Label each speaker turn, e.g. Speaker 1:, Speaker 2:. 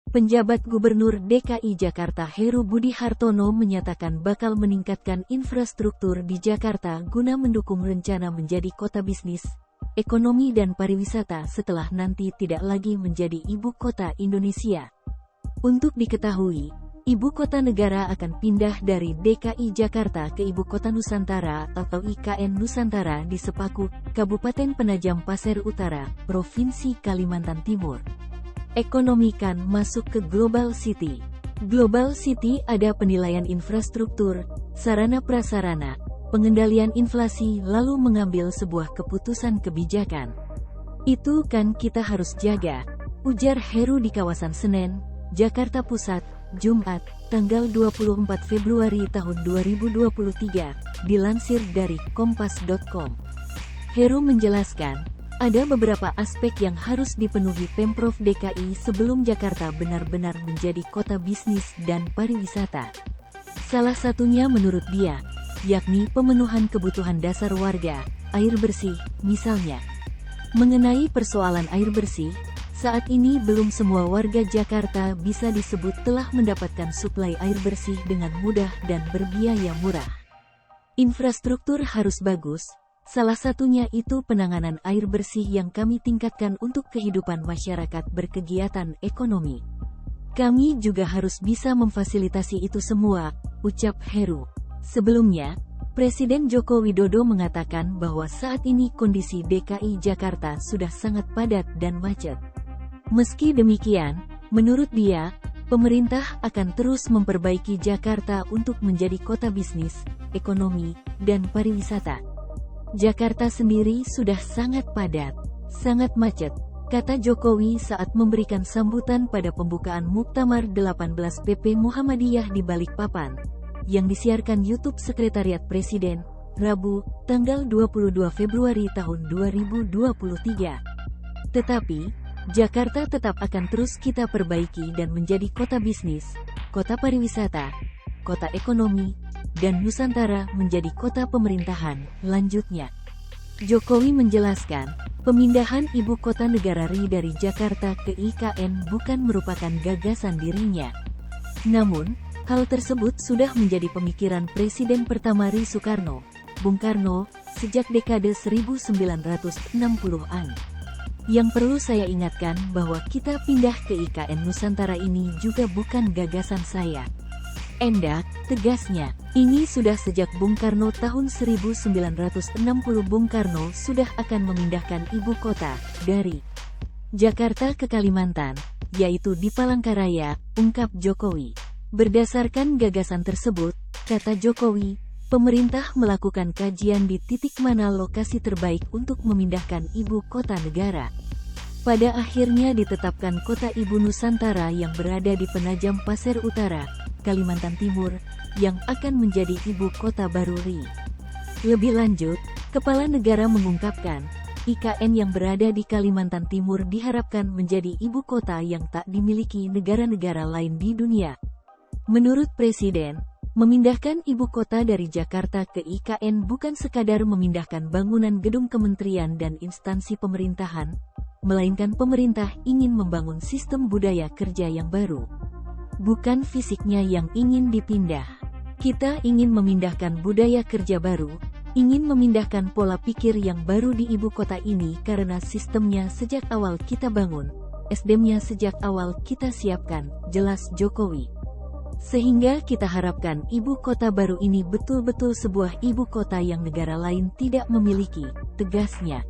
Speaker 1: Penjabat Gubernur DKI Jakarta Heru Budi Hartono menyatakan bakal meningkatkan infrastruktur di Jakarta guna mendukung rencana menjadi kota bisnis, ekonomi dan pariwisata setelah nanti tidak lagi menjadi ibu kota Indonesia. Untuk diketahui, ibu kota negara akan pindah dari DKI Jakarta ke Ibu Kota Nusantara atau IKN Nusantara di Sepaku, Kabupaten Penajam Pasir Utara, Provinsi Kalimantan Timur. Ekonomi kan masuk ke Global City. Global City ada penilaian infrastruktur, sarana prasarana, pengendalian inflasi lalu mengambil sebuah keputusan kebijakan. Itu kan kita harus jaga, ujar Heru di kawasan Senen, Jakarta Pusat, Jumat, tanggal 24 Februari tahun 2023, dilansir dari kompas.com. Heru menjelaskan, ada beberapa aspek yang harus dipenuhi Pemprov DKI sebelum Jakarta benar-benar menjadi kota bisnis dan pariwisata. Salah satunya menurut dia, yakni pemenuhan kebutuhan dasar warga, air bersih, misalnya. Mengenai persoalan air bersih, saat ini belum semua warga Jakarta bisa disebut telah mendapatkan suplai air bersih dengan mudah dan berbiaya murah. Infrastruktur harus bagus. Salah satunya itu penanganan air bersih yang kami tingkatkan untuk kehidupan masyarakat berkegiatan ekonomi. Kami juga harus bisa memfasilitasi itu semua, ucap Heru. Sebelumnya, Presiden Joko Widodo mengatakan bahwa saat ini kondisi DKI Jakarta sudah sangat padat dan macet. Meski demikian, menurut dia, pemerintah akan terus memperbaiki Jakarta untuk menjadi kota bisnis, ekonomi, dan pariwisata. Jakarta sendiri sudah sangat padat, sangat macet, kata Jokowi saat memberikan sambutan pada pembukaan Muktamar 18 PP Muhammadiyah di Balikpapan, yang disiarkan YouTube Sekretariat Presiden, Rabu, tanggal 22 Februari tahun 2023. Tetapi, Jakarta tetap akan terus kita perbaiki dan menjadi kota bisnis, kota pariwisata, kota ekonomi, dan Nusantara menjadi kota pemerintahan, lanjutnya. Jokowi menjelaskan, pemindahan ibu kota negara RI dari Jakarta ke IKN bukan merupakan gagasan dirinya. Namun, hal tersebut sudah menjadi pemikiran Presiden pertama RI Soekarno, Bung Karno, sejak dekade 1960-an. Yang perlu saya ingatkan bahwa kita pindah ke IKN Nusantara ini juga bukan gagasan saya. Endak, tegasnya, ini sudah sejak Bung Karno tahun 1960 Bung Karno sudah akan memindahkan ibu kota dari Jakarta ke Kalimantan, yaitu di Palangkaraya, ungkap Jokowi. Berdasarkan gagasan tersebut, kata Jokowi, pemerintah melakukan kajian di titik mana lokasi terbaik untuk memindahkan ibu kota negara. Pada akhirnya ditetapkan kota ibu Nusantara yang berada di Penajam Pasir Utara, Kalimantan Timur, yang akan menjadi ibu kota baru RI. Lebih lanjut, Kepala Negara mengungkapkan, IKN yang berada di Kalimantan Timur diharapkan menjadi ibu kota yang tak dimiliki negara-negara lain di dunia. Menurut Presiden, memindahkan ibu kota dari Jakarta ke IKN bukan sekadar memindahkan bangunan gedung kementerian dan instansi pemerintahan, melainkan pemerintah ingin membangun sistem budaya kerja yang baru. Bukan fisiknya yang ingin dipindah. Kita ingin memindahkan budaya kerja baru, ingin memindahkan pola pikir yang baru di ibu kota ini karena sistemnya sejak awal kita bangun, SDM-nya sejak awal kita siapkan, jelas Jokowi. Sehingga kita harapkan ibu kota baru ini betul-betul sebuah ibu kota yang negara lain tidak memiliki, tegasnya.